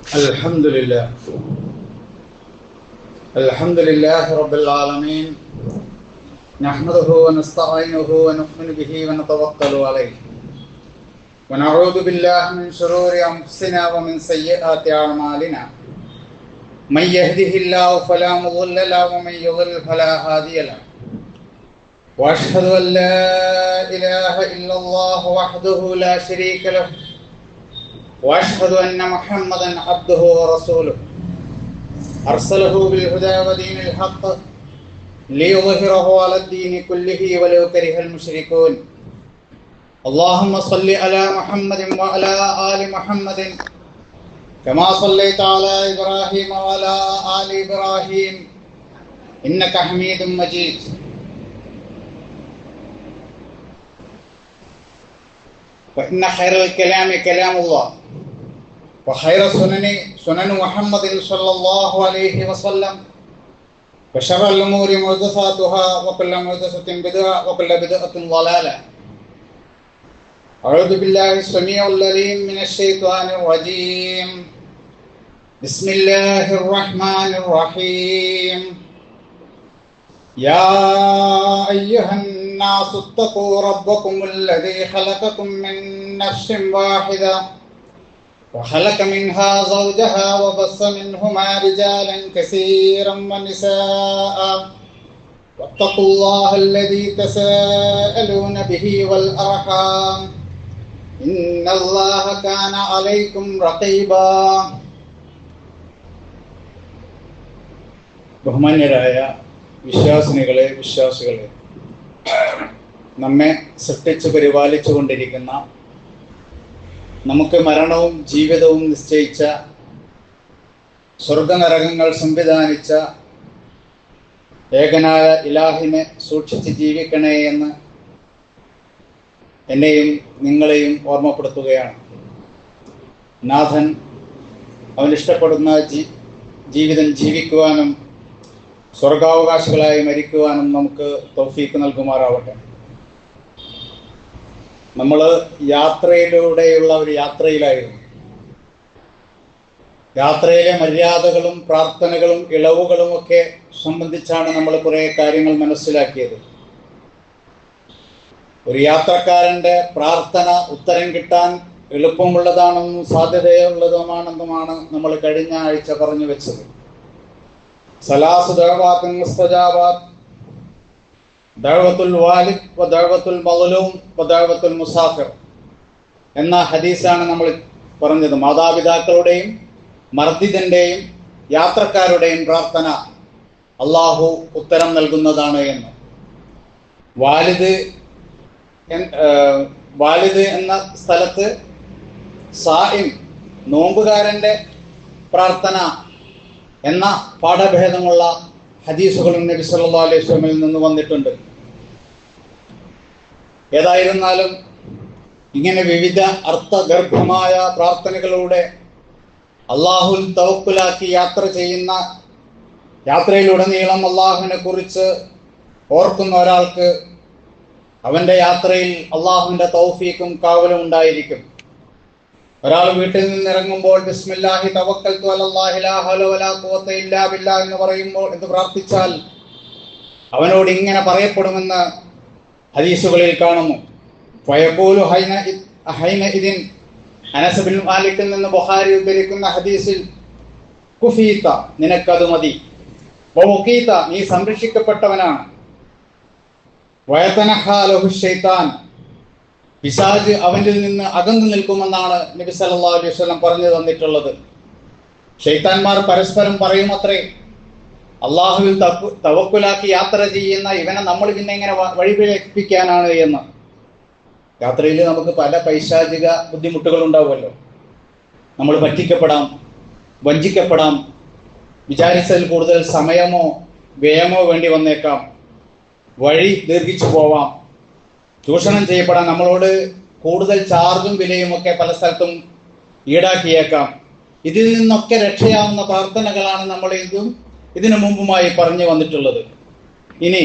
الحمد لله الحمد لله رب العالمين نحمده ونستعينه ونؤمن به ونتوكل عليه ونعوذ بالله من شرور أنفسنا ومن سيئات أعمالنا من يهده الله فلا مضل له ومن يضلل فلا هادي له وأشهد أن لا إله إلا الله وحده لا شريك له وأشهد أن محمدا عبده ورسوله أرسله بالهدى ودين الحق ليظهره على الدين كله ولو كره المشركون اللهم صل على محمد وعلى آل محمد كما صليت على إبراهيم وعلى آل إبراهيم إنك حميد مجيد فإن خير الكلام كلام الله وخير السنن سنن محمد صلى الله عليه وسلم وشر الأمور محدثاتها وكل محدثة بدعة وكل بدعة ضلالة أعوذ بالله السميع العليم من الشيطان الرجيم بسم الله الرحمن الرحيم يا أيها الناس اتقوا ربكم الذي خلقكم من نفس واحدة وخلق منها زوجها وبث منهما رجالا كثيرا ونساء واتقوا الله الذي تساءلون به والأرحام إن الله كان عليكم رقيبا. ബഹുമാന്യരായ വിശ്വാസികളെ നമ്മെ സൃഷ്ടിച്ചു പരിപാലിച്ചു കൊണ്ടിരിക്കുന്ന, നമുക്ക് മരണവും ജീവിതവും നിശ്ചയിച്ച, സ്വർഗനരകങ്ങൾ സംവിധാനിച്ച ഏകനായ ഇലാഹിനെ സൂക്ഷിച്ച് ജീവിക്കണേ എന്ന് എന്നെയും നിങ്ങളെയും ഓർമ്മപ്പെടുത്തുകയാണ്. നാഥൻ അവൻ ഇഷ്ടപ്പെടുന്ന ജീവിതം ജീവിക്കുവാനും സ്വർഗാവകാശികളായി മരിക്കുവാനും നമുക്ക് തൗഫീക്ക് നൽകുമാറാവട്ടെ. നമ്മൾ യാത്രയിലൂടെയുള്ള ഒരു യാത്രയിലായിരുന്നു. യാത്രയിലെ മര്യാദകളും പ്രാർത്ഥനകളും ഇളവുകളും ഒക്കെ സംബന്ധിച്ചാണ് നമ്മൾ കുറേ കാര്യങ്ങൾ മനസ്സിലാക്കിയത്. ഒരു യാത്രക്കാരൻ്റെ പ്രാർത്ഥന ഉത്തരം കിട്ടാൻ എളുപ്പമുള്ളതാണെന്നും സാധ്യതയുള്ളതുമാണെന്നുമാണ് നമ്മൾ കഴിഞ്ഞ ആഴ്ച പറഞ്ഞു വെച്ചത്. സലാസു ദഅവാത്തുൻ മുസ്തജാബാത്ത്, ദഅവത്തുൽ വാലിദ് വ ദഅവത്തുൽ മദ്ലൂം വ ദഅവത്തുൽ മുസാഫിർ എന്ന ഹദീസാണ് നമ്മൾ പറഞ്ഞത്. മാതാപിതാക്കളുടെയും മർദ്ദിതന്റെയും യാത്രക്കാരുടെയും പ്രാർത്ഥന അള്ളാഹു ഉത്തരം നൽകുന്നതാണ് എന്ന്. വാലിദ് എന്ന സ്ഥലത്ത് സായിം, നോമ്പുകാരൻ്റെ പ്രാർത്ഥന എന്ന പാഠഭേദമുള്ള ഹദീസുകളും നബി സല്ലല്ലാഹു അലൈഹി വസല്ലമയിൽ നിന്ന് വന്നിട്ടുണ്ട്. ഏതായിരുന്നാലും ഇങ്ങനെ വിവിധ അർത്ഥഗർഭമായ പ്രാർത്ഥനകളിലൂടെ അള്ളാഹുൽ തവക്കുലാക്കി യാത്ര ചെയ്യുന്ന, യാത്രയിലുടനീളം അള്ളാഹുവിനെ കുറിച്ച് ഓർക്കുന്ന ഒരാൾക്ക് അവൻ്റെ യാത്രയിൽ അള്ളാഹുവിൻ്റെ തൗഫീക്കും കാവലും ഉണ്ടായിരിക്കും. ഒരാൾ വീട്ടിൽ നിന്നിറങ്ങുമ്പോൾ ബിസ്മില്ലാഹി തവക്കൽതു അലല്ലാഹി ലാ ഹൗല വലാ ഖുവത ഇല്ലാ ബില്ലാഹ് എന്ന് പറയുമ്പോൾ, എന്ന് പ്രാർത്ഥിച്ചാൽ അവനോട് ഇങ്ങനെ പറയപ്പെടുമെന്ന് ഹദീസുകളിൽ കാണുന്നു. ഫയഖൂലു ഹൈനഇദിൻ, അനസ് ബിൻ മാലിക്കിൽ നിന്ന് ബുഖാരി ഉദ്ധരിക്കുന്ന ഹദീസിൽ, കുഫീത, നിനക്കത് മതി, വഖീത, നീ സംരക്ഷിക്കപ്പെട്ടവനാണ്, വയതനഹാ ലഹു ശൈത്താൻ, പിശാച് അവനിൽ നിന്ന് അകന്നു നിൽക്കുമെന്നാണ് നബി സല്ലല്ലാഹു അലൈഹി വസല്ലം പറഞ്ഞു തന്നിട്ടുള്ളത്. ശൈത്താന്മാർ പരസ്പരം പറയുമത്രേ, അള്ളാഹുവിൽ തവക്കുലാക്കി യാത്ര ചെയ്യുന്ന ഇവനെ നമ്മൾ പിന്നെ എങ്ങനെ വഴിപിഴപ്പിക്കാനാണ് എന്ന്. യാത്രയിൽ നമുക്ക് പല പൈശാചിക ബുദ്ധിമുട്ടുകൾ ഉണ്ടാവുമല്ലോ. നമ്മൾ പറ്റിക്കപ്പെടാം, വഞ്ചിക്കപ്പെടാം, വിചാരിച്ചതിൽ കൂടുതൽ സമയമോ വ്യയമോ വേണ്ടി വന്നേക്കാം, വഴി ദീർഘിച്ചു പോവാം, ചൂഷണം ചെയ്യപ്പെടാൻ, നമ്മളോട് കൂടുതൽ ചാർജും വിലയും ഒക്കെ പല സ്ഥലത്തും ഈടാക്കിയേക്കാം. ഇതിൽ നിന്നൊക്കെ രക്ഷയാവുന്ന പ്രാർത്ഥനകളാണ് നമ്മൾ ഇതിനു മുമ്പുമായി പറഞ്ഞു വന്നിട്ടുള്ളത്. ഇനി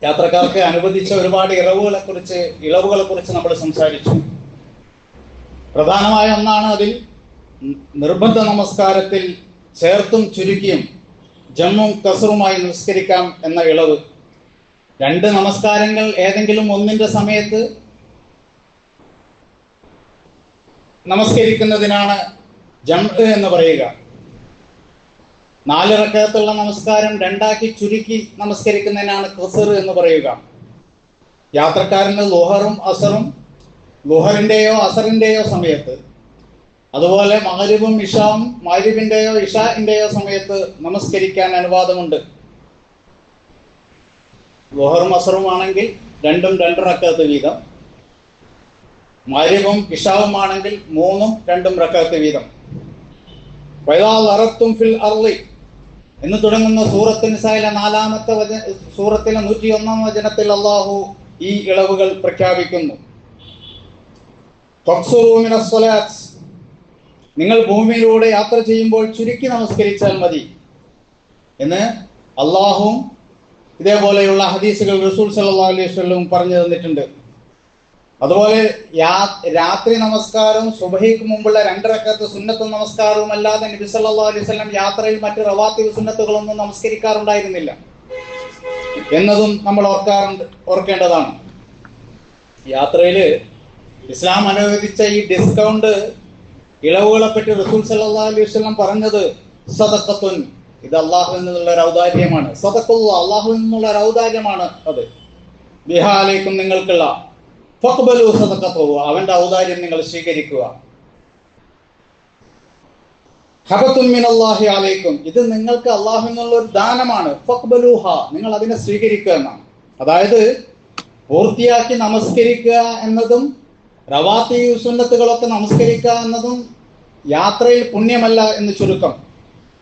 യാത്രക്കാർക്ക് അനുവദിച്ച ഒരുപാട് ഇളവുകളെ കുറിച്ച് നമ്മൾ സംസാരിച്ചു. പ്രധാനമായ ഒന്നാണ് അതിൽ നിർബന്ധ നമസ്കാരത്തിൽ ചേർത്തും ചുരുക്കിയും ജമ്മും കസറുമായി നമസ്കരിക്കാം എന്ന ഇളവ്. രണ്ട് നമസ്കാരങ്ങൾ ഏതെങ്കിലും ഒന്നിന്റെ സമയത്ത് നമസ്കരിക്കുന്നതിനാണ് ജംഅ് എന്ന് പറയുക. 4 റക്അത്തുള്ള നമസ്കാരം രണ്ടാക്കി ചുരുക്കി നമസ്കരിക്കുന്നതിനാണ് ഖസർ എന്ന് പറയുക. യാത്രക്കാരന് ളുഹറും അസറും, ളുഹറിന്റെയോ അസറിന്റെയോ സമയത്ത്, അതുപോലെ മഗ്രിബും ഇശാവും മഗ്രിബിന്റെയോ ഇശാഇന്റെയോ സമയത്ത് നമസ്കരിക്കാൻ അനുവാദമുണ്ട്. ളുഹറും അസറും ആണെങ്കിൽ രണ്ടും 2 റക്അത്ത് വീതം, മഗ്രിബും ഇശാവും ആണെങ്കിൽ 3ഉം 2ഉം റക്അത്ത് വീതം. വഇദാ ദറബ്തും ഫിൽ അർളി എന്ന് തുടങ്ങുന്ന സൂറത്ത് നിസായിലെ 4-ാമത്തെ സൂറത്തിലെ 101-ാം വചനത്തിൽ അല്ലാഹു ഈ ഇളവുകൾ പ്രഖ്യാപിക്കുന്നു. തഖ്സുറൂ മിനസ് സ്വലാത്ത്, നിങ്ങൾ ഭൂമിയിലൂടെ യാത്ര ചെയ്യുമ്പോൾ ചുരുക്കി നമസ്കരിച്ചാൽ മതി എന്ന് അല്ലാഹുവും ഇതേപോലെയുള്ള ഹദീസുകൾ റസൂൽ സല്ലല്ലാഹു അലൈഹി വസല്ലം പറഞ്ഞു തന്നിട്ടുണ്ട്. അതുപോലെ രാത്രി നമസ്കാരവും സുബഹിക്ക് മുമ്പുള്ള 2 റക്അത്ത് സുന്നത്ത് നമസ്കാരവും അല്ലാതെ നബി സല്ലല്ലാഹു അലൈഹി വസല്ലം യാത്രയിൽ മറ്റ് റവാത്തിബ് സുന്നത്തുകളൊന്നും നമസ്കരിക്കാറുണ്ടായിരുന്നില്ല എന്നതും നമ്മൾ ഓർക്കേണ്ടതാണ്. യാത്രയിൽ ഇസ്ലാം അനുവദിച്ച ഈ ഡിസ്കൗണ്ട് ഇളവുകളെ പറ്റി റസൂൽ സല്ലല്ലാഹു അലൈഹി വസല്ലം പറഞ്ഞത് സദഖത്തുൻ, ഇത് അള്ളാഹുവിൽ നിന്നുള്ള ഒരു ഔദാര്യമാണ്. സദഖത്തുല്ലാ, അള്ളാഹുവിൽ നിന്നുള്ള ഒരു ഔദാര്യമാണ് അത്. ബിഹാ അലൈക്കും, നിങ്ങൾക്കുള്ള ഫഖ്ബലു സദഖത്തുഹു, അവന്റെ ഔദാര്യം നിങ്ങൾ സ്വീകരിക്കുക. ഹബത്തുൻ മിനല്ലാഹി അലൈക്കും, ഇത് നിങ്ങൾക്ക് അള്ളാഹുവിൽ നിന്നുള്ള ഒരു ദാനമാണ്. ഫഖ്ബലുഹ, നിങ്ങൾ അതിനെ സ്വീകരിക്കുക എന്നാണ്. അതായത് പൂർത്തിയാക്കി നമസ്കരിക്കുക എന്നതും റവാത്തിബ് സുന്നത്തുകളൊക്കെ നമസ്കരിക്കുക എന്നതും യാത്രയിൽ പുണ്യമല്ല എന്ന് ചുരുക്കം.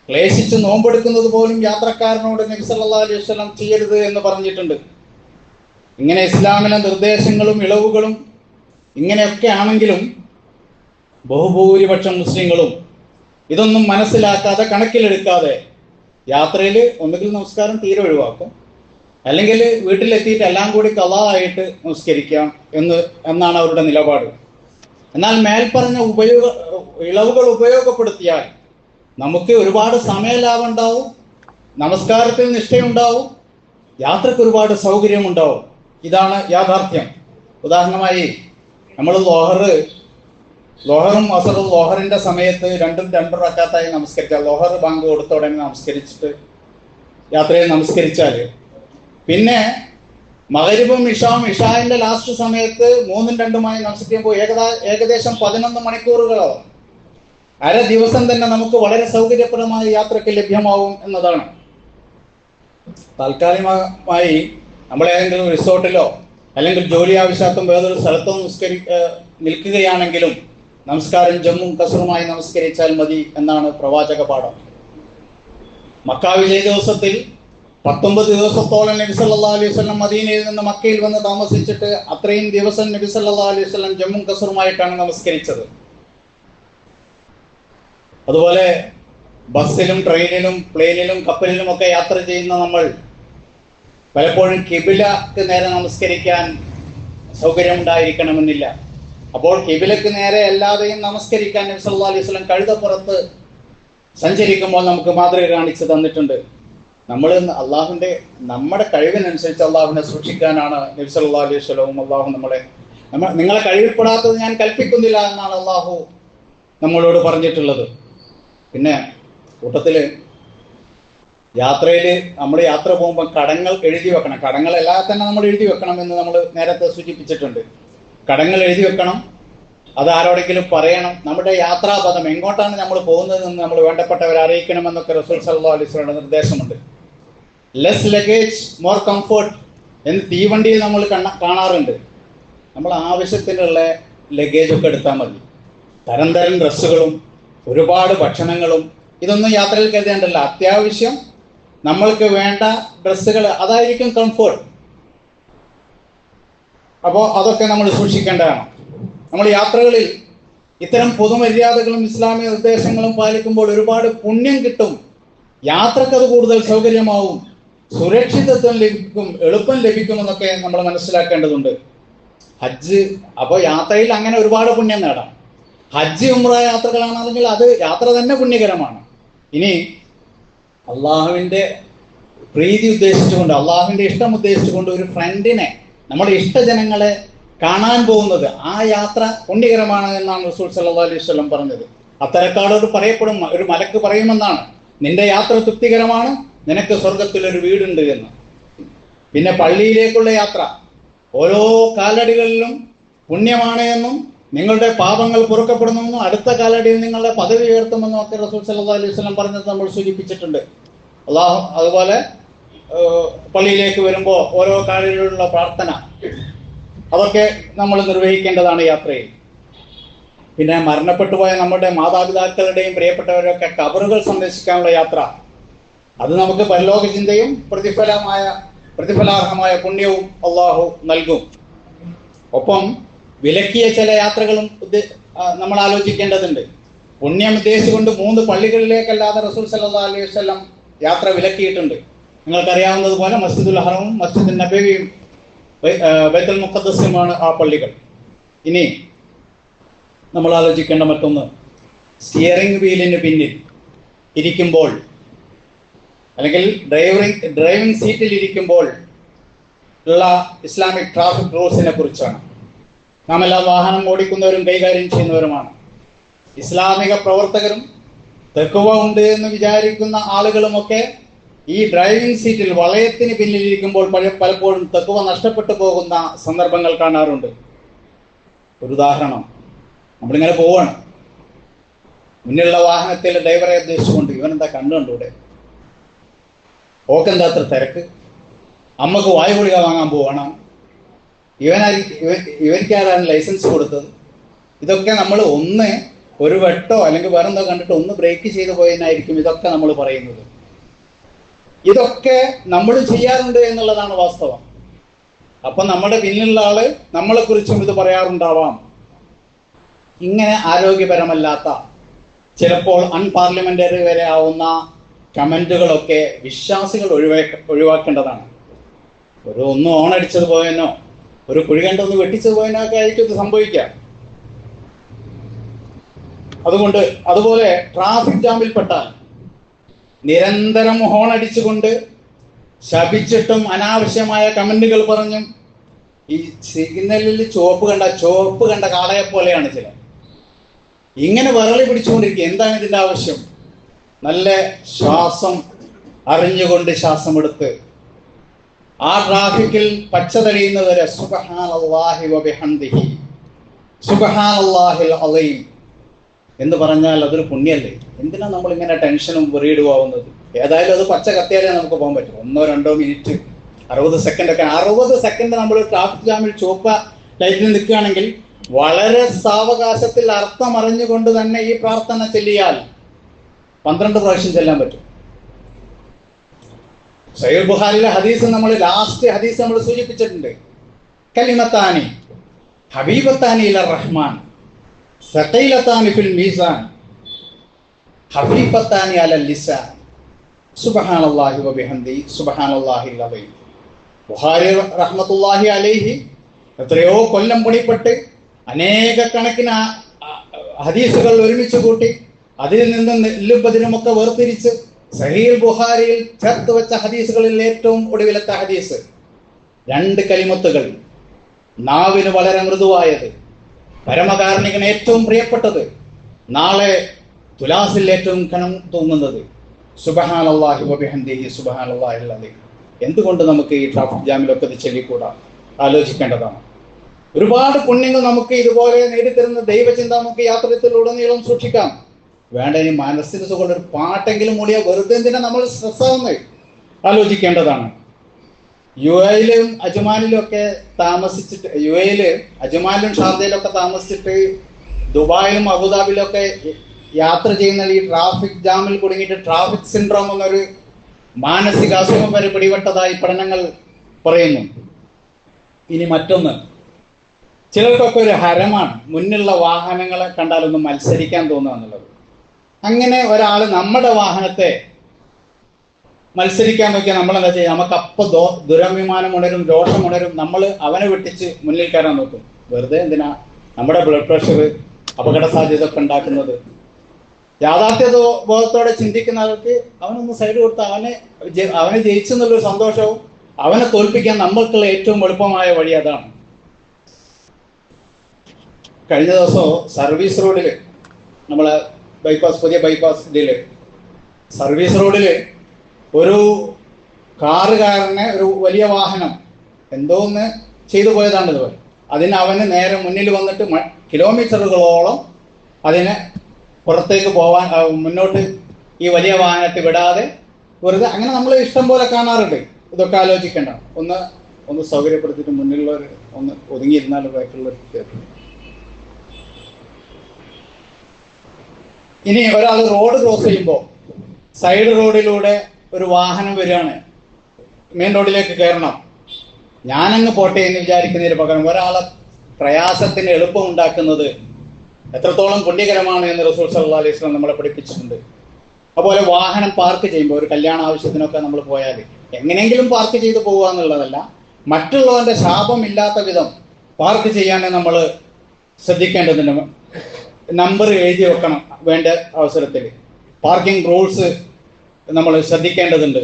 ക്ലേശിച്ച് നോമ്പെടുക്കുന്നത് പോലും യാത്രക്കാരനോട് നബി സല്ലല്ലാഹു അലൈഹി വസല്ലം ചെയ്യരുത് എന്ന് പറഞ്ഞിട്ടുണ്ട്. ഇങ്ങനെ ഇസ്ലാമിലെ നിർദ്ദേശങ്ങളും ഇളവുകളും ഇങ്ങനെയൊക്കെ ആണെങ്കിലും ബഹുഭൂരിപക്ഷം മുസ്ലിങ്ങളും ഇതൊന്നും മനസ്സിലാക്കാതെ, കണക്കിലെടുക്കാതെ യാത്രയിൽ ഒന്നുകിൽ നമസ്കാരം തീരെ ഒഴിവാക്കും, അല്ലെങ്കിൽ വീട്ടിലെത്തിയിട്ട് എല്ലാം കൂടി ഖളാ ആയിട്ട് നമസ്കരിക്കാം എന്നാണ് അവരുടെ നിലപാട്. എന്നാൽ മേൽപ്പറഞ്ഞ ഇളവുകൾ ഉപയോഗപ്പെടുത്തിയാൽ നമുക്ക് ഒരുപാട് സമയലാഭം ഉണ്ടാവും, നമസ്കാരത്തിൽ നിഷ്ഠയുണ്ടാവും, യാത്രക്ക് ഒരുപാട് സൗകര്യമുണ്ടാവും. ഇതാണ് യാഥാർത്ഥ്യം. ഉദാഹരണമായി നമ്മൾ ലോഹറും അസറും, ലോഹറിന്റെ സമയത്ത് 2 റക്അത്തായി നമസ്കരിച്ചാൽ, ലോഹർ ബാങ്ക് കൊടുത്ത ഉടനെ നമസ്കരിച്ചിട്ട് യാത്രയിൽ നമസ്കരിച്ചാൽ, പിന്നെ മഗ്രിബും ഇശാവും ഇശാന്റെ ലാസ്റ്റ് സമയത്ത് 3ഉം 2ഉമായി നമസ്കരിക്കുമ്പോൾ ഏകദേശം 11 മണിക്കൂറുകളാവും. അര ദിവസം തന്നെ നമുക്ക് വളരെ സൗകര്യപ്രദമായ യാത്രയ്ക്ക് ലഭ്യമാവും എന്നതാണ്. താൽക്കാലികമായി നമ്മൾ ഏതെങ്കിലും റിസോർട്ടിലോ അല്ലെങ്കിൽ ജോലി ആവശ്യാർത്ഥം വേറൊരു സ്ഥലത്തോ നിൽക്കുകയാണെങ്കിലും നമസ്കാരം ജമ്മും കസറുമായി നമസ്കരിച്ചാൽ മതി എന്നാണ് പ്രവാചക പാഠം. മക്ക വിജയ ദിവസത്തിൽ 19 ദിവസത്തോളം നബി സല്ലല്ലാഹു അലൈഹി വസല്ലം മദീനയിൽ നിന്ന് മക്കയിൽ വന്ന് താമസിച്ചിട്ട് അത്രയും ദിവസം നബി സല്ലല്ലാഹു അലൈഹി വസല്ലം ജമ്മും കസറുമായിട്ടാണ് നമസ്കരിച്ചത്. അതുപോലെ ബസ്സിലും ട്രെയിനിലും പ്ലെയിനിലും കപ്പലിലും ഒക്കെ യാത്ര ചെയ്യുന്ന നമ്മൾ പലപ്പോഴും കിബിലക്ക് നേരെ നമസ്കരിക്കാൻ സൗകര്യമുണ്ടായിരിക്കണമെന്നില്ല. അപ്പോൾ കിബിലക്ക് നേരെ അല്ലാതെയും നമസ്കരിക്കാൻ നബി സല്ലല്ലാഹു അലൈഹി വസല്ലം കഴുതപ്പുറത്ത് സഞ്ചരിക്കുമ്പോൾ നമുക്ക് മാതൃക കാണിച്ചു തന്നിട്ടുണ്ട്. നമ്മൾ നമ്മുടെ കഴിവിനനുസരിച്ച് അള്ളാഹുവിനെ സൂക്ഷിക്കാനാണ് നബി സല്ലല്ലാഹു അലൈഹി വസല്ലം അള്ളാഹു നിങ്ങളെ കഴിവിൽപ്പെടാത്തത് ഞാൻ കൽപ്പിക്കുന്നില്ല എന്നാണ് അള്ളാഹു നമ്മളോട് പറഞ്ഞിട്ടുള്ളത്. പിന്നെ കൂട്ടത്തില് യാത്രയിൽ നമ്മൾ യാത്ര പോകുമ്പോൾ കടങ്ങൾ എഴുതി വെക്കണം. കടങ്ങളെല്ലാം തന്നെ നമ്മൾ എഴുതി വെക്കണം എന്ന് നമ്മൾ നേരത്തെ സൂചിപ്പിച്ചിട്ടുണ്ട്. കടങ്ങൾ എഴുതി വെക്കണം, അത് ആരോടെങ്കിലും പറയണം. നമ്മുടെ യാത്രാപഥം എങ്ങോട്ടാണ് നമ്മൾ പോകുന്നതെന്ന് നമ്മൾ വേണ്ടപ്പെട്ടവരെ അറിയിക്കണമെന്നൊക്കെ റസൂൽ സല്ലല്ലാഹു അലൈഹി വസല്ലം നിർദ്ദേശമുണ്ട്. ലെസ് ലഗേജ് മോർ കംഫർട്ട് എന്ന് തീവണ്ടിയിൽ നമ്മൾ കാണാറുണ്ട്. നമ്മൾ ആവശ്യത്തിനുള്ള ലഗേജ് ഒക്കെ എടുത്താൽ മതി. തരം ഡ്രസ്സുകളും ഒരുപാട് ഭക്ഷണങ്ങളും ഇതൊന്നും യാത്രയിൽ കരുതേണ്ടല്ല. അത്യാവശ്യം നമ്മൾക്ക് വേണ്ട ഡ്രസ്സുകൾ, അതായിരിക്കും കംഫർട്ട്. അപ്പോൾ അതൊക്കെ നമ്മൾ സൂക്ഷിക്കേണ്ടതാണ്. നമ്മൾ യാത്രകളിൽ ഇത്തരം പൊതുമര്യാദകളും ഇസ്ലാമിക നിർദ്ദേശങ്ങളും പാലിക്കുമ്പോൾ ഒരുപാട് പുണ്യം കിട്ടും. യാത്രക്കത് കൂടുതൽ സൗകര്യമാവും, സുരക്ഷിതത്വം ലഭിക്കും, എളുപ്പം ലഭിക്കുമെന്നൊക്കെ നമ്മൾ മനസ്സിലാക്കേണ്ടതുണ്ട്. ഹജ്ജ് അപ്പോൾ യാത്രയിൽ അങ്ങനെ ഒരുപാട് പുണ്യം നേടാം. ഹജ്ജ് ഉംറ യാത്രകളാണെങ്കിൽ അത് യാത്ര തന്നെ പുണ്യകരമാണ്. ഇനി അള്ളാഹുവിന്റെ പ്രീതി ഉദ്ദേശിച്ചുകൊണ്ട്, അള്ളാഹുവിന്റെ ഇഷ്ടം ഉദ്ദേശിച്ചുകൊണ്ട് ഒരു ഫ്രണ്ടിനെ, നമ്മുടെ ഇഷ്ടജനങ്ങളെ കാണാൻ പോകുന്നത്, ആ യാത്ര പുണ്യകരമാണ് എന്നാണ് റസൂൽ സല്ലല്ലാഹു അലൈഹി വസല്ലം പറഞ്ഞത്. അത്തരക്കാരോട് പറയപ്പെടും, ഒരു മലക്ക് പറയുമെന്നാണ്, നിന്റെ യാത്ര തൃപ്തികരമാണ്, നിനക്ക് സ്വർഗത്തിൽ ഒരു വീടുണ്ട് എന്ന്. പിന്നെ പള്ളിയിലേക്കുള്ള യാത്ര ഓരോ കാലടികളിലും പുണ്യമാണ് എന്നും നിങ്ങളുടെ പാപങ്ങൾ പൊറുക്കപ്പെടുമെന്നും അടുത്ത കാലടിയിൽ നിങ്ങളുടെ പദവി ഉയർത്തുമെന്നും ഒക്കെ റസൂൽ സല്ലല്ലാഹു അലൈഹി വസല്ലം പറഞ്ഞത് നമ്മൾ സൂചിപ്പിച്ചിട്ടുണ്ട്. അള്ളാഹു അതുപോലെ പള്ളിയിലേക്ക് വരുമ്പോൾ ഓരോ കാലടിയിലുള്ള പ്രാർത്ഥന, അതൊക്കെ നമ്മൾ നിർവഹിക്കേണ്ടതാണ് യാത്രയിൽ. പിന്നെ മരണപ്പെട്ടു പോയ നമ്മുടെ മാതാപിതാക്കളുടെയും പ്രിയപ്പെട്ടവരൊക്കെ ഖബറുകൾ സന്ദർശിക്കാനുള്ള യാത്ര, അത് നമുക്ക് പരലോക ചിന്തയും പ്രതിഫലാർഹമായ പുണ്യവും അള്ളാഹു നൽകും. ഒപ്പം വിലക്കിയ ചില യാത്രകളും നമ്മൾ ആലോചിക്കേണ്ടതുണ്ട്. പുണ്യം ഉദ്ദേശിച്ചുകൊണ്ട് 3 പള്ളികളിലേക്കല്ലാതെ റസൂൽ സല്ലല്ലാഹു അലൈഹി വസല്ലം യാത്ര വിലക്കിയിട്ടുണ്ട്. നിങ്ങൾക്കറിയാവുന്നതുപോലെ മസ്ജിദുൽ ഹറമും മസ്ജിദുൻ നബവിയും ബൈത്തുൽ മുഖദ്ദസുമാണ് ആ പള്ളികൾ. ഇനി നമ്മൾ ആലോചിക്കേണ്ട മറ്റൊന്ന്, സ്റ്റിയറിംഗ് വീലിന് പിന്നിൽ ഇരിക്കുമ്പോൾ അല്ലെങ്കിൽ ഡ്രൈവിംഗ് സീറ്റിൽ ഇരിക്കുമ്പോൾ ഉള്ള ഇസ്ലാമിക് ട്രാഫിക് റൂൾസിനെ കുറിച്ചാണ്. നാം എല്ലാ വാഹനം ഓടിക്കുന്നവരും കൈകാര്യം ചെയ്യുന്നവരുമാണ്. ഇസ്ലാമിക പ്രവർത്തകരും തെക്കുവ ഉണ്ട് എന്ന് വിചാരിക്കുന്ന ആളുകളുമൊക്കെ ഈ ഡ്രൈവിംഗ് സീറ്റിൽ വളയത്തിന് പിന്നിലിരിക്കുമ്പോൾ പലപ്പോഴും തെക്കുവ നഷ്ടപ്പെട്ടു പോകുന്ന സന്ദർഭങ്ങൾ കാണാറുണ്ട്. ഒരു ഉദാഹരണം, നമ്മളിങ്ങനെ പോവാണ്, മുന്നിലുള്ള വാഹനത്തിൽ ഡ്രൈവറെ ഉദ്ദേശിച്ചുകൊണ്ട് ഇവനെന്താ കണ്ടുകൂടെ, ഓക്കെന്താ അത്ര തിരക്ക്, അമ്മക്ക് വായു ഗുളിക വാങ്ങാൻ പോവണം, ഇവനിക്കാരാണ് ലൈസൻസ് കൊടുത്തത്. ഇതൊക്കെ നമ്മൾ ഒരു വെട്ടോ അല്ലെങ്കിൽ വേറെന്തോ കണ്ടിട്ട് ഒന്ന് ബ്രേക്ക് ചെയ്തു പോയതിനായിരിക്കും ഇതൊക്കെ നമ്മൾ പറയുന്നത്. ഇതൊക്കെ നമ്മൾ ചെയ്യാറുണ്ട് എന്നുള്ളതാണ് വാസ്തവം. അപ്പൊ നമ്മുടെ പിന്നിലുള്ള ആള് നമ്മളെ കുറിച്ചും ഇത് പറയാറുണ്ടാവാം. ഇങ്ങനെ ആരോഗ്യപരമല്ലാത്ത, ചിലപ്പോൾ അൺപാർലമെന്ററി വരെ ആവുന്ന കമന്റുകളൊക്കെ വിശ്വാസികൾ ഒഴിവാക്കേണ്ടതാണ്. ഒന്ന് ഓണടിച്ചത് പോയെന്നോ ഒരു കുഴി കണ്ടൊന്ന് വെട്ടിച്ചത് പോയെന്നോ ഒക്കെ ആയിരിക്കും ഇത് സംഭവിക്കാം. അതുപോലെ ട്രാഫിക് ജാമിൽപ്പെട്ടാൽ നിരന്തരം ഹോൺ അടിച്ചുകൊണ്ട് ശപിച്ചിട്ടും അനാവശ്യമായ കമന്റുകൾ പറഞ്ഞും, ഈ സിഗ്നലിൽ ചുവപ്പ് കണ്ട കാളയെ പോലെയാണ് ചില, ഇങ്ങനെ വിരളി പിടിച്ചുകൊണ്ടിരിക്കുക. എന്താണ് ഇതിന്റെ ആവശ്യം? നല്ല ശ്വാസം അറിഞ്ഞുകൊണ്ട് ശ്വാസമെടുത്ത് ആ ട്രാഫിക്കിൽ പച്ച തെളിയുന്നവരെ സുബ്ഹാനല്ലാഹി വബിഹംദിഹി സുബ്ഹാനല്ലാഹിൽ അളീം എന്ന് പറഞ്ഞാൽ അതൊരു പുണ്യല്ലേ? എന്തിനാ നമ്മൾ ഇങ്ങനെ ടെൻഷനും വെറിയിടുവാവുന്നത്? ഏതായാലും അത് പച്ച കത്തിയാലേ നമുക്ക് പോകാൻ പറ്റും. 1-2 മിനിറ്റ് 60 സെക്കൻഡ് ഒക്കെ 60 സെക്കൻഡ് നമ്മൾ ട്രാഫിക് ജാമിൽ ചുവപ്പ ലൈറ്റിൽ നിൽക്കുകയാണെങ്കിൽ വളരെ സാവകാശത്തിൽ അർത്ഥം അറിഞ്ഞുകൊണ്ട് തന്നെ ഈ പ്രാർത്ഥന ചൊല്ലിയാൽ 12 പ്രാവശ്യം ചെല്ലാൻ പറ്റും. സഹീഹ് ബുഖാരിയിലെ ഹദീസ്, ലാസ്റ്റ് ഹദീസ് നമ്മൾ സൂചിപ്പിച്ചിട്ടുണ്ട്. കലിമത്താനി ഹബീബത്താനി ഇലർ റഹ്മാൻ സഖീലത്താനി ഫിൽ മീസാൻ ഹഫീഫത്താനി അലൽ ലിസാൻ സുബ്ഹാനല്ലാഹി വബിഹംദിഹി സുബ്ഹാനല്ലാഹിൽ അളീം. ബുഖാരി റഹ്മത്തുള്ളാഹി അലൈഹി എത്രയോ കൊല്ലം പണിപ്പെട്ട് അനേക കണക്കിന് ഹദീസുകൾ ഒരുമിച്ച് കൂട്ടി അതിൽ നിന്ന് നെല്ലും പതിനുമൊക്കെ വേർതിരിച്ച് സഹീഹ് ബുഖാരിയിൽ ചേർത്ത് വെച്ച ഹദീസുകളിൽ ഏറ്റവും ഒടുവിലത്തെ ഹദീസ് 2 കലിമത്തുകൾ, നാവിന് വളരെ മൃദുവായത്, പരമകാരുണികന് ഏറ്റവും പ്രിയപ്പെട്ടത്, നാളെ തുലാസിൽ ഏറ്റവും കനം തൂങ്ങുന്നത്, സുബ്ഹാനല്ലാഹി വബിഹംദിഹി സുബ്ഹാനല്ലാഹിൽ അളീം. എന്തുകൊണ്ട് നമുക്ക് ഈ ട്രാഫിക് ജാമിലൊക്കെ ഇത് ചൊല്ലിക്കൂടാ? ആലോചിക്കേണ്ടതാണ്. ഒരുപാട് പുണ്യങ്ങൾ നമുക്ക് ഇതുപോലെ നേടിത്തരുന്ന ദൈവചിന്ത നമുക്ക് യാത്രത്തിലുടനീളം സൂക്ഷിക്കാം. വേണ്ട, ഇനി മനസ്സിന് സുഖമുള്ള ഒരു പാട്ടെങ്കിലും മൂടിയാൽ വെറുതെ എന്തിനാ നമ്മൾ സ്ട്രെസ്സാവുന്നത്? ആലോചിക്കേണ്ടതാണ്. യുഎയിലും അജ്മാനിലും ഒക്കെ താമസിച്ചിട്ട്, അജ്മാനിലും ഷാർജയിലും ഒക്കെ താമസിച്ചിട്ട് ദുബായിലും അബുദാബിയിലും ഒക്കെ യാത്ര ചെയ്യുന്ന ഈ ട്രാഫിക് ജാമിൽ കുടുങ്ങിയിട്ട് ട്രാഫിക് സിൻഡ്രോം എന്നൊരു മാനസികാസുഖം വരെ പിടിപെട്ടതായി പഠനങ്ങൾ പറയുന്നു. ഇനി മറ്റൊന്ന്, ചിലർക്കൊക്കെ ഒരു ഹരമാണ് മുന്നിലുള്ള വാഹനങ്ങളെ കണ്ടാലൊന്ന് മത്സരിക്കാൻ തോന്നുക എന്നുള്ളത്. അങ്ങനെ ഒരാൾ നമ്മുടെ വാഹനത്തെ മത്സരിക്കാൻ നോക്കിയാൽ നമ്മളെന്താ ചെയ്യുക? നമുക്കപ്പോൾ ദുരഭിമാനം ഉണരും, രോഷം ഉണരും, നമ്മൾ അവനെ വെട്ടിച്ച് മുന്നിൽ കയറാൻ നോക്കും. വെറുതെ എന്തിനാ? നമ്മുടെ ബ്ലഡ് പ്രഷർ അപകട സാധ്യത ഒക്കെ ഉണ്ടാക്കുന്നത്. യാഥാർത്ഥ്യ ബോധത്തോടെ ചിന്തിക്കുന്ന ആൾക്ക് അവനൊന്ന് സൈഡ് കൊടുത്ത് അവനെ ജയിച്ചു എന്നുള്ളൊരു സന്തോഷവും അവനെ തോൽപ്പിക്കാൻ നമ്മൾക്കുള്ള ഏറ്റവും എളുപ്പമായ വഴി അതാണ്. കഴിഞ്ഞ ദിവസം സർവീസ് റോഡിൽ, നമ്മളെ പുതിയ ബൈപ്പാസ് ഇതിൽ സർവീസ് റോഡിൽ ഒരു കാറുകാരനെ ഒരു വലിയ വാഹനം എന്തോന്ന് ചെയ്തു പോയതാണ് ഇതുപോലെ. അവന് നേരെ മുന്നിൽ വന്നിട്ട് കിലോമീറ്ററുകളോളം അതിനെ പുറത്തേക്ക് പോവാൻ മുന്നോട്ട് ഈ വലിയ വാഹനത്തെ വിടാതെ വെറുതെ അങ്ങനെ നമ്മൾ ഇഷ്ടം പോലെ കാണാറുണ്ട്. ഇതൊക്കെ ആലോചിക്കേണ്ട, ഒന്ന് സൗകര്യപ്പെടുത്തിയിട്ട് മുന്നിലുള്ളവർ ഒന്ന് ഒതുങ്ങിയിരുന്നാലും ബാക്കിയുള്ളവർ കേൾക്കും. ഇനി ഒരാൾ റോഡ് ക്രോസ് ചെയ്യുമ്പോൾ സൈഡ് റോഡിലൂടെ ഒരു വാഹനം വരികയാണ്, മെയിൻ റോഡിലേക്ക് കയറണം, ഞാനങ്ങ് പോട്ടെ എന്ന് വിചാരിക്കുന്നതിന് പകരം ഒരാളെ പ്രയാസത്തിന് എളുപ്പം ഉണ്ടാക്കുന്നത് എത്രത്തോളം പുണ്യകരമാണ് എന്ന് റസൂൽ സല്ലല്ലാഹു അലൈഹി വസല്ലം നമ്മളെ പഠിപ്പിച്ചിട്ടുണ്ട്. അതുപോലെ വാഹനം പാർക്ക് ചെയ്യുമ്പോൾ ഒരു കല്യാണ ആവശ്യത്തിനൊക്കെ നമ്മൾ പോയാൽ എങ്ങനെയെങ്കിലും പാർക്ക് ചെയ്ത് പോകുക എന്നുള്ളതല്ല, മറ്റുള്ളവന്റെ ശാപം ഇല്ലാത്ത വിധം പാർക്ക് ചെയ്യാൻ നമ്മൾ ശ്രദ്ധിക്കേണ്ടതുണ്ട്. നമ്പർ എഴുതി വെക്കണം വേണ്ട അവസരത്തിൽ. പാർക്കിംഗ് റൂൾസ് നമ്മൾ ശ്രദ്ധിക്കേണ്ടതുണ്ട്.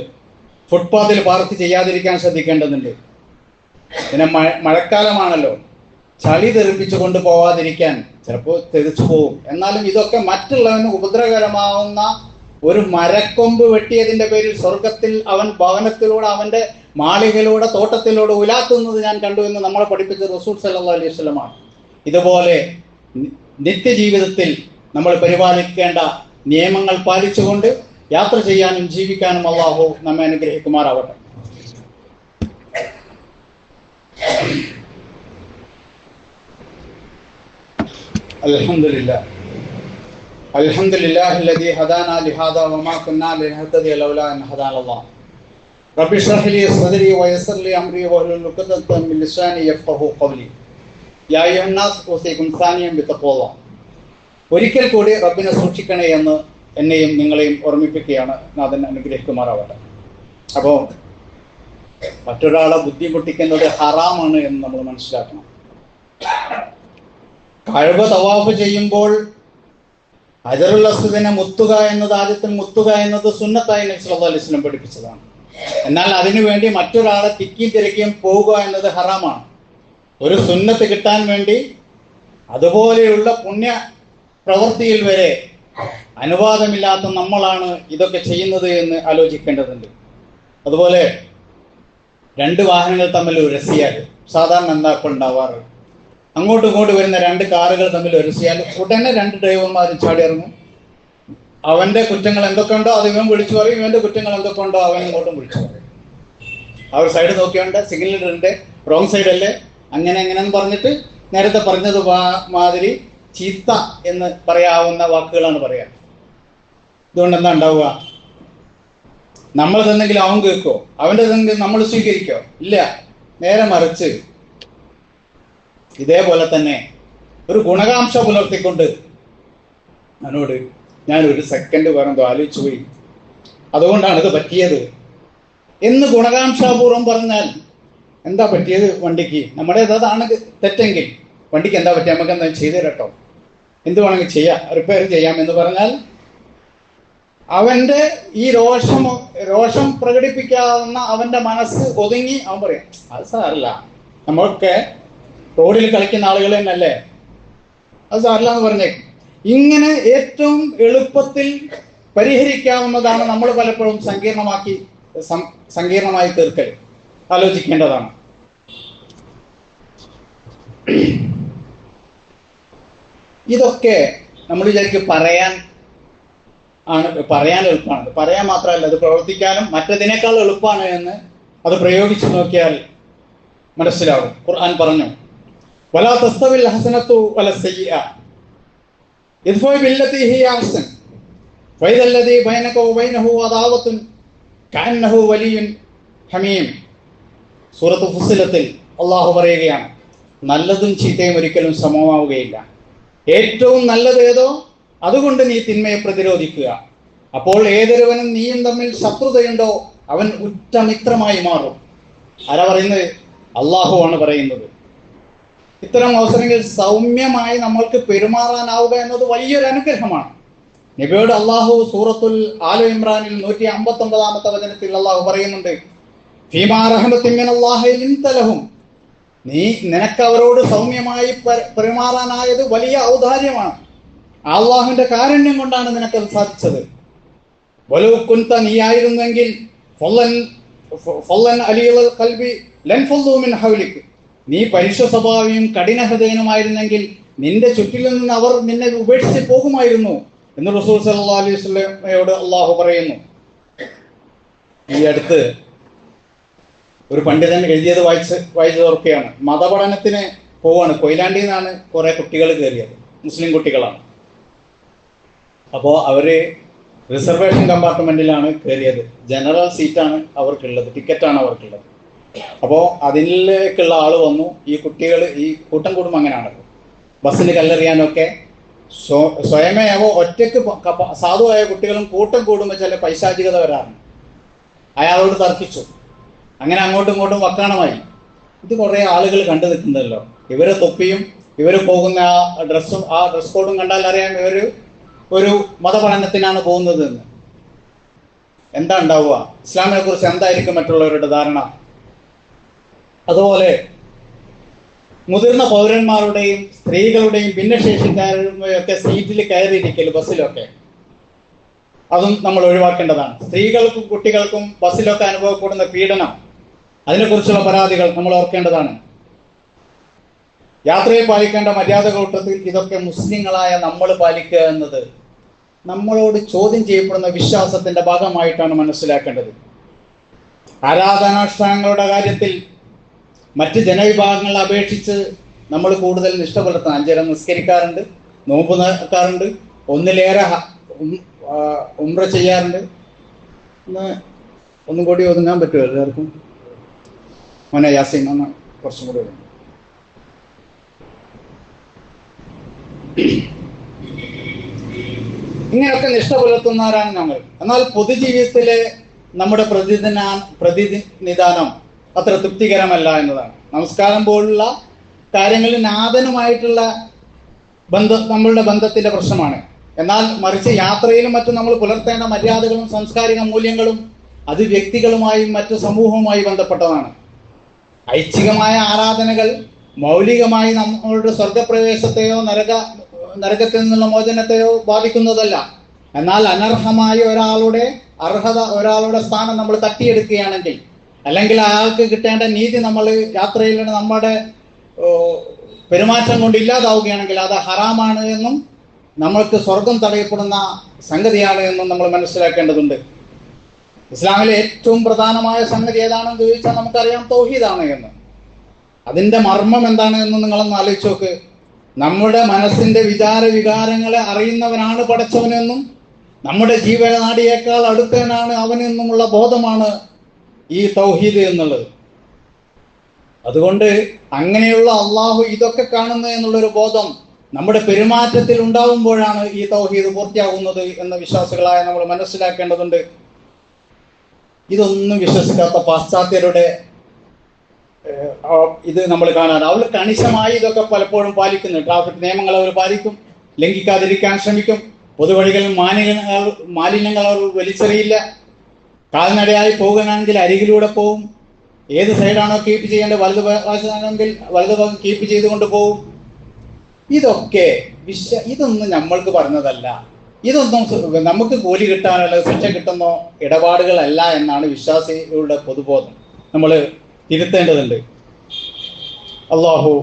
ഫുട്പാത്തിൽ പാർക്ക് ചെയ്യാതിരിക്കാൻ ശ്രദ്ധിക്കേണ്ടതുണ്ട്. പിന്നെ മഴക്കാലമാണല്ലോ, ചളി തെറിപ്പിച്ചു കൊണ്ട് പോവാതിരിക്കാൻ, ചിലപ്പോൾ തെറിച്ചു പോകും. എന്നാലും ഇതൊക്കെ മറ്റുള്ളവന് ഉപദ്രവകരമാവുന്ന ഒരു മരക്കൊമ്പ് വെട്ടിയതിന്റെ പേരിൽ സ്വർഗത്തിൽ അവൻ ഭവനത്തിലൂടെ, അവന്റെ മാളികയിലൂടെ, തോട്ടത്തിലൂടെ ഉലാത്തുന്നത് ഞാൻ കണ്ടു എന്ന് നമ്മളെ പഠിപ്പിച്ച റസൂൽ സല്ലല്ലാഹു അലൈഹി വസല്ലമാണ്. ഇതുപോലെ നിത്യജീവിതത്തിൽ നമ്മൾ പരിപാലിക്കേണ്ട നിയമങ്ങൾ പാലിച്ചുകൊണ്ട് യാത്ര ചെയ്യാനും ജീവിക്കാനും അല്ലാഹു നമ്മെ അനുഗ്രഹിക്കുമാറാവട്ടെ. അൽഹംദുലില്ലാഹി അൽദി ഹദാനാ ലിഹാദാ വമാ കുന്നാ ലിനഹ്തദിയ ലൗലാ അൻ ഹദാനല്ലാഹ്. റബ്ബി ഇശ്റഹ് ലി സദ്രി വയസ്സിർ ലി അംരി വഹ്ലുൽ ഉഖ്ദതം മിൻ ലിസാനി യഫ്ഖഹു ഖൗലി. യാ അയ്യുഹന്നാസ് ഊസീകും സാനിയം ബിത്തഖ്വല്ലാഹ്. ഒരിക്കൽ കൂടി റബ്ബിനെ സൂക്ഷിക്കണേ എന്ന് എന്നെയും നിങ്ങളെയും ഓർമ്മിപ്പിക്കുകയാണ്. നാഥൻ അനുഗ്രഹിക്കുമാറാവട്ടെ. അപ്പോൾ മറ്റൊരാളെ ബുദ്ധിമുട്ടിക്കുന്നത് ഹറാമാണ് എന്ന് നമ്മൾ മനസ്സിലാക്കണം. കഅബ തവാഫ് ചെയ്യുമ്പോൾ ഹജറുൽ അസ്വദിനെ മുത്തുക എന്നത്, ആദ്യത്തിൽ മുത്തുക എന്നത് സുന്നത്തായി നബി സല്ലല്ലാഹു അലൈഹി വസല്ലം പഠിപ്പിച്ചതാണ്. എന്നാൽ അതിനുവേണ്ടി മറ്റൊരാളെ തിക്കിയും തിരക്കിയും പോവുക എന്നത് ഹറാമാണ്. ഒരു സുന്നത്ത് കിട്ടാൻ വേണ്ടി അതുപോലെയുള്ള പുണ്യ പ്രവൃത്തിയിൽ വരെ അനുവാദമില്ലാത്ത നമ്മളാണ് ഇതൊക്കെ ചെയ്യുന്നത് എന്ന് ആലോചിക്കേണ്ടതുണ്ട്. അതുപോലെ രണ്ട് വാഹനങ്ങൾ തമ്മിൽ ഉരസിയാൽ സാധാരണ എന്താ ഇപ്പോൾ ഉണ്ടാവാറ്, അങ്ങോട്ടും ഇങ്ങോട്ട് വരുന്ന രണ്ട് കാറുകൾ തമ്മിൽ ഉരസിയാൽ ഉടനെ രണ്ട് ഡ്രൈവർമാരും ചാടി ഇറങ്ങും. അവന്റെ കുറ്റങ്ങൾ എന്തൊക്കെ ഉണ്ടോ അത് ഇവൻ വിളിച്ചു പറയും, ഇവന്റെ കുറ്റങ്ങൾ എന്തൊക്കെ ഉണ്ടോ അവൻ ഇങ്ങോട്ടും വിളിച്ചു പറയും. അവർ സൈഡ് നോക്കിയോണ്ട് സിഗ്നലിന്റെ റോങ് സൈഡ് അല്ലേ, അങ്ങനെ എങ്ങനെയെന്ന് പറഞ്ഞിട്ട് നേരത്തെ പറഞ്ഞത് മാതിരി ചീത്ത എന്ന് പറയാവുന്ന വാക്കുകളാണ് പറയാ. ഇതുകൊണ്ട് എന്താ ഉണ്ടാവുക? നമ്മൾ തന്നെങ്കിലും അവൻ കേൾക്കോ? അവന്റെ തന്നെ നമ്മൾ സ്വീകരിക്കോ? ഇല്ല. നേരെ മറിച്ച് ഇതേപോലെ തന്നെ ഒരു ഗുണകാംക്ഷ പുലർത്തിക്കൊണ്ട് അവനോട് ഞാൻ ഒരു സെക്കൻഡ് വേറെന്തോ ആലോചിച്ചു പോയി, അതുകൊണ്ടാണ് ഇത് പറ്റിയത് എന്ന് ഗുണകാംക്ഷാപൂർവം പറഞ്ഞാൽ എന്താ പറ്റിയത് വണ്ടിക്ക്, നമ്മുടേതാണ് തെറ്റെങ്കിൽ വണ്ടിക്ക് എന്താ പറ്റിയ, നമുക്ക് എന്താ ചെയ്തു തരട്ടോ, എന്ത് വേണമെങ്കിൽ ചെയ്യാം, റിപ്പയർ ചെയ്യാം എന്ന് പറഞ്ഞാൽ അവന്റെ ഈ രോഷം പ്രകടിപ്പിക്കാവുന്ന അവന്റെ മനസ്സ് ഒതുങ്ങി അവൻ പറയും അത് സാരല്ല, നമ്മളൊക്കെ റോഡിൽ കളിക്കുന്ന ആളുകൾ തന്നെയല്ലേ, അത് സാരല്ല എന്ന് പറഞ്ഞേക്കും. ഇങ്ങനെ ഏറ്റവും എളുപ്പത്തിൽ പരിഹരിക്കാവുന്നതാണ് നമ്മൾ പലപ്പോഴും സങ്കീർണമായി തീർക്കൽ. ആലോചിക്കേണ്ടതാണ്. ഇതൊക്കെ നമ്മൾ വിചാരിക്കും പറയാൻ എളുപ്പമാണ്. പറയാൻ മാത്രമല്ല, അത് പ്രവർത്തിക്കാനും മറ്റതിനേക്കാൾ എളുപ്പമാണ് എന്ന് അത് പ്രയോഗിച്ചു നോക്കിയാൽ മനസ്സിലാവും. ഖുർആൻ പറഞ്ഞു, വലാ തസ്തവിൽ ഹസനത്തു വല സയ്യിഅ ഇദ്ഫഉ ബില്ലതി ഹിയ അഹ്സൻ ഫൈദല്ലദീ ബൈനക വബൈനഹു അദാവത്തുൻ കഅന്നഹു വലിയ്യുൻ ഹമീം. സൂറത്ത് ഫുസ്സിലത്തിൽ അള്ളാഹു പറയുകയാണ്, നല്ലതും ചീത്തയും ഒരിക്കലും സമമാവുകയില്ല. ഏറ്റവും നല്ലത് ഏതോ അതുകൊണ്ട് നീ തിന്മയെ പ്രതിരോധിക്കുക. അപ്പോൾ ഏതൊരുവനും നീയും തമ്മിൽ ശത്രുതയുണ്ടോ അവൻ ഉറ്റമിത്രമായി മാറും. ആരാ പറയുന്നത്? അള്ളാഹു ആണ് പറയുന്നത്. ഇത്തരം അവസരങ്ങളിൽ സൗമ്യമായി നമ്മൾക്ക് പെരുമാറാനാവുക എന്നത് വലിയൊരു അനുഗ്രഹമാണ്. നബിയോട് അള്ളാഹു സൂറത്തുൽ ആലു ഇമ്രാനിൽ 159 വചനത്തിൽ അള്ളാഹു പറയുന്നുണ്ട്, ഫീമാ റഹ്മത്തിൻ മിനല്ലാഹി ലിൻത ലഹും, നീ നിനക്ക് അവരോട് സൗമ്യമായി പെരുമാറാനായത് വലിയ ഔദാര്യമാണ്. അള്ളാഹുവിന്റെ കാരുണ്യം കൊണ്ടാണ് നിനക്കത് സാധിച്ചത്. വലൗ കുൻത, നീയായിരുന്നെങ്കിൽ നീ പരുഷ സ്വഭാവിയും കഠിന ഹൃദയനുമായിരുന്നെങ്കിൽ നിന്റെ ചുറ്റിൽ നിന്ന് അവർ നിന്നെ ഉപേക്ഷിച്ച് പോകുമായിരുന്നു എന്ന് റസൂൽ സല്ലല്ലാഹു അലൈഹി വസല്ലമയോട് അള്ളാഹു പറയുന്നു. ഈ അടുത്ത് ഒരു പണ്ഡിതൻ എഴുതിയത് വായിച്ചു ഓർക്കുകയാണ്. മതപഠനത്തിന് പോവാണ്. കൊയിലാണ്ടിയിൽ നിന്നാണ് കുറെ കുട്ടികൾ കയറിയത്, മുസ്ലിം കുട്ടികളാണ്. അപ്പോൾ അവര് റിസർവേഷൻ കമ്പാർട്ട്മെന്റിലാണ് കയറിയത്. ജനറൽ സീറ്റാണ് അവർക്കുള്ളത്, ടിക്കറ്റാണ് അവർക്കുള്ളത്. അപ്പോൾ അതിലേക്കുള്ള ആള് വന്നു. ഈ കുട്ടികൾ, ഈ കൂട്ടം കൂടുമ്പോൾ അങ്ങനെയാണല്ലോ, ബസ്സിന് കല്ലെറിയാനൊക്കെ സ്വയമേ അവ ഒറ്റയ്ക്ക് സാധുവായ കുട്ടികളും കൂട്ടം കൂടുമ്പോൾ ചില പൈശാചികത വരാറുണ്ട്. അയാളോട് തർക്കിച്ചു. അങ്ങനെ അങ്ങോട്ടും ഇങ്ങോട്ടും വക്കാണമായി. ഇത് കുറെ ആളുകൾ കണ്ടു നിൽക്കുന്നതല്ലോ. ഇവരെ തൊപ്പിയും ഇവർ പോകുന്ന ആ ഡ്രസ്സും ആ ഡ്രസ് കോഡും കണ്ടാൽ അറിയാം ഇവര് ഒരു മതപഠനത്തിനാണ് പോകുന്നത് എന്ന്. എന്താ ഉണ്ടാവുക? ഇസ്ലാമിനെ കുറിച്ച് എന്തായിരിക്കും മറ്റുള്ളവരുടെ ധാരണ? അതുപോലെ മുതിർന്ന പൗരന്മാരുടെയും സ്ത്രീകളുടെയും ഭിന്നശേഷിക്കാരുടെയും ഒക്കെ സീറ്റിൽ കയറിയിരിക്കൽ ബസ്സിലൊക്കെ, അതും നമ്മൾ ഒഴിവാക്കേണ്ടതാണ്. സ്ത്രീകൾക്കും കുട്ടികൾക്കും ബസ്സിലൊക്കെ അനുഭവപ്പെടുന്ന പീഡനം, അതിനെക്കുറിച്ചുള്ള പരാതികൾ നമ്മൾ ഓർക്കേണ്ടതാണ്. യാത്രയിൽ പാലിക്കേണ്ട മര്യാദ കൂട്ടത്തിൽ ഇതൊക്കെ മുസ്ലിങ്ങളായ നമ്മൾ പാലിക്കുക എന്നത് നമ്മളോട് ചോദ്യം ചെയ്യപ്പെടുന്ന വിശ്വാസത്തിന്റെ ഭാഗമായിട്ടാണ് മനസ്സിലാക്കേണ്ടത്. ആരാധനാനുഷ്ഠാനങ്ങളുടെ കാര്യത്തിൽ മറ്റ് ജനവിഭാഗങ്ങളെ അപേക്ഷിച്ച് നമ്മൾ കൂടുതൽ നിഷ്ഠ പുലർത്താൻ 5 നേരം നിസ്കരിക്കാറുണ്ട്, നോമ്പ് നോക്കാറുണ്ട്, ഒന്നിലേറെ ഉംറ ചെയ്യാറുണ്ട്. ഒന്നും കൂടി ഒതുങ്ങാൻ പറ്റുമോ എല്ലാവർക്കും? മോനെ യാസീൻ ഒന്ന് കുറച്ചും കൂടി ഒതുങ്ങും. ഇങ്ങനെയൊക്കെ നിഷ്ഠ പുലർത്തുന്നവരാണ് നമ്മൾ. എന്നാൽ പൊതുജീവിതത്തിലെ നമ്മുടെ പ്രതിനിധാനം അത്ര തൃപ്തികരമല്ല എന്നതാണ്. നമസ്കാരം പോലുള്ള കാര്യങ്ങളിൽ നാഥനുമായിട്ടുള്ള നമ്മളുടെ ബന്ധത്തിന്റെ പ്രശ്നമാണ്. എന്നാൽ മറിച്ച് യാത്രയിലും മറ്റും നമ്മൾ പുലർത്തേണ്ട മര്യാദകളും സാംസ്കാരിക മൂല്യങ്ങളും അത് വ്യക്തികളുമായും മറ്റു സമൂഹവുമായി ബന്ധപ്പെട്ടതാണ്. ഐച്ഛികമായ ആരാധനകൾ മൗലികമായി നമ്മളുടെ സ്വർഗപ്രവേശത്തെയോ നരകത്തിൽ നിന്നുള്ള മോചനത്തെയോ ബാധിക്കുന്നതല്ല. എന്നാൽ അനർഹമായ ഒരാളുടെ സ്ഥാനം നമ്മൾ തട്ടിയെടുക്കുകയാണെങ്കിൽ, അല്ലെങ്കിൽ അയാൾക്ക് കിട്ടേണ്ട നീതി നമ്മൾ യാത്രയിൽ നമ്മുടെ പെരുമാറ്റം കൊണ്ട് ഇല്ലാതാവുകയാണെങ്കിൽ അത് ഹറാമാണ് എന്നും നമ്മൾക്ക് സ്വർഗം തടയപ്പെടുന്ന സംഗതിയാണ് എന്നും നമ്മൾ മനസ്സിലാക്കേണ്ടതുണ്ട്. ഇസ്ലാമിലെ ഏറ്റവും പ്രധാനമായ സംഗതി ഏതാണെന്ന് ചോദിച്ചാൽ നമുക്കറിയാം, തൗഹീദാണ് എന്ന്. അതിന്റെ മർമ്മം എന്താണ് എന്ന് നിങ്ങളൊന്ന് ആലോചിച്ച് നോക്ക്. നമ്മുടെ മനസ്സിന്റെ വികാരങ്ങളെ അറിയുന്നവനാണ് പടച്ചവനെന്നും നമ്മുടെ ജീവനാടിയേക്കാൾ അടുത്തവനാണ് അവനെന്നുമുള്ള ബോധമാണ് ഈ തൗഹീദ് എന്നുള്ളത്. അതുകൊണ്ട് അങ്ങനെയുള്ള അള്ളാഹു ഇതൊക്കെ കാണുന്നു എന്നുള്ളൊരു ബോധം നമ്മുടെ പെരുമാറ്റത്തിൽ ഉണ്ടാവുമ്പോഴാണ് ഈ തൗഹീദ് പൂർത്തിയാകുന്നത് എന്ന് വിശ്വാസികളായ നമ്മൾ മനസ്സിലാക്കേണ്ടതുണ്ട്. ഇതൊന്നും വിശ്വസിക്കാത്ത പാശ്ചാത്യരുടെ ഇത് നമ്മൾ കാണാൻ, അവർ കണിശമായി ഇതൊക്കെ പലപ്പോഴും പാലിക്കുന്നു. ട്രാഫിക് നിയമങ്ങൾ അവർ പാലിക്കും, ലംഘിക്കാതിരിക്കാൻ ശ്രമിക്കും. പൊതുവഴികളിൽ മാലിന്യങ്ങൾ അവർ വലിച്ചെറിയില്ല. കാൽനടയായി പോകുകയാണെങ്കിൽ അരികിലൂടെ പോകും. ഏത് സൈഡാണോ കീപ്പ് ചെയ്യേണ്ടത്, വലതുഭാഗമാണെങ്കിൽ വലതുഭാഗം കീപ്പ് ചെയ്തുകൊണ്ട് പോകും. ഇതൊന്നും നമ്മൾക്ക് പറഞ്ഞതല്ല. ഇതൊന്നും നമുക്ക് കൂലി കിട്ടാനുള്ള ശിക്ഷ കിട്ടുന്ന ഇടപാടുകളല്ല എന്നാണ് വിശ്വാസികളുടെ പൊതുബോധം. നമ്മൾ തിരുത്തേണ്ടതുണ്ട്. അള്ളാഹു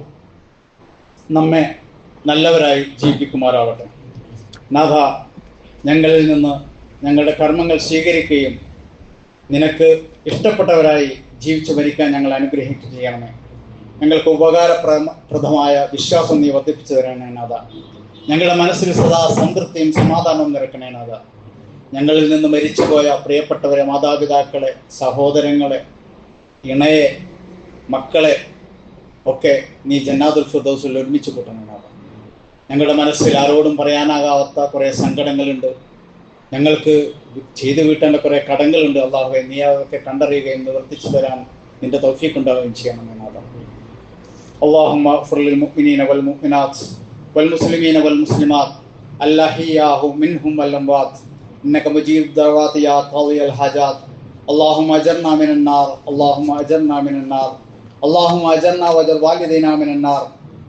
നമ്മെ നല്ലവരായി ജീവിപ്പിക്കുമാറാവട്ടെ. നാഥ, ഞങ്ങളിൽ നിന്ന് ഞങ്ങളുടെ കർമ്മങ്ങൾ സ്വീകരിക്കുകയും നിനക്ക് ഇഷ്ടപ്പെട്ടവരായി ജീവിച്ചു മരിക്കാൻ ഞങ്ങൾ അനുഗ്രഹിക്കുകയും ചെയ്യണമേ. ഞങ്ങൾക്ക് ഉപകാരപ്രദമായ വിശ്വാസം നീ വർദ്ധിപ്പിച്ചു തരണേ നാഥ. ഞങ്ങളുടെ മനസ്സിൽ സദാ സംതൃപ്തിയും സമാധാനവും നിറക്കണേ നാഥ. ഞങ്ങളിൽ നിന്ന് മരിച്ചുപോയ പ്രിയപ്പെട്ടവരെ, മാതാപിതാക്കളെ, സഹോദരങ്ങളെ, ഇണയെ, മക്കളെ ഒക്കെ നീ ജന്നാത്തുൽ ഫിർദൗസിൽ ഒരുമിച്ച് കൂട്ടണം നാഥ. ഞങ്ങളുടെ മനസ്സിൽ ആരോടും പറയാനാകാത്ത കുറേ സങ്കടങ്ങളുണ്ട്. ഞങ്ങൾക്ക് ചെയ്തു വീട്ടേണ്ട കുറേ കടങ്ങളുണ്ട്. അള്ളാഹുവേ, നീ അതൊക്കെ കണ്ടറിയുകയും നിവർത്തിച്ചു തരാൻ നിന്റെ തൗഫീഖ് ഉണ്ടാവുകയും ചെയ്യണം നാഥ. اللهم اغفر للمؤمنين والمؤمنات والمسلمين والمسلمات الأحياء منهم والأموات إنك مجيب الدعوات يا قاضي الحاجات. اللهم أجرنا من النار، اللهم أجرنا من النار، اللهم أجرنا وأجر والدينا من النار.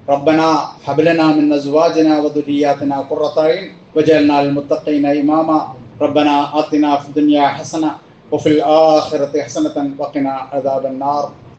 ربنا هب لنا من أزواجنا وذرياتنا قرة أعين واجعلنا للمتقين إماما. ربنا آتنا في الدنيا حسنة وفي الآخرة حسنة وقنا عذاب النار.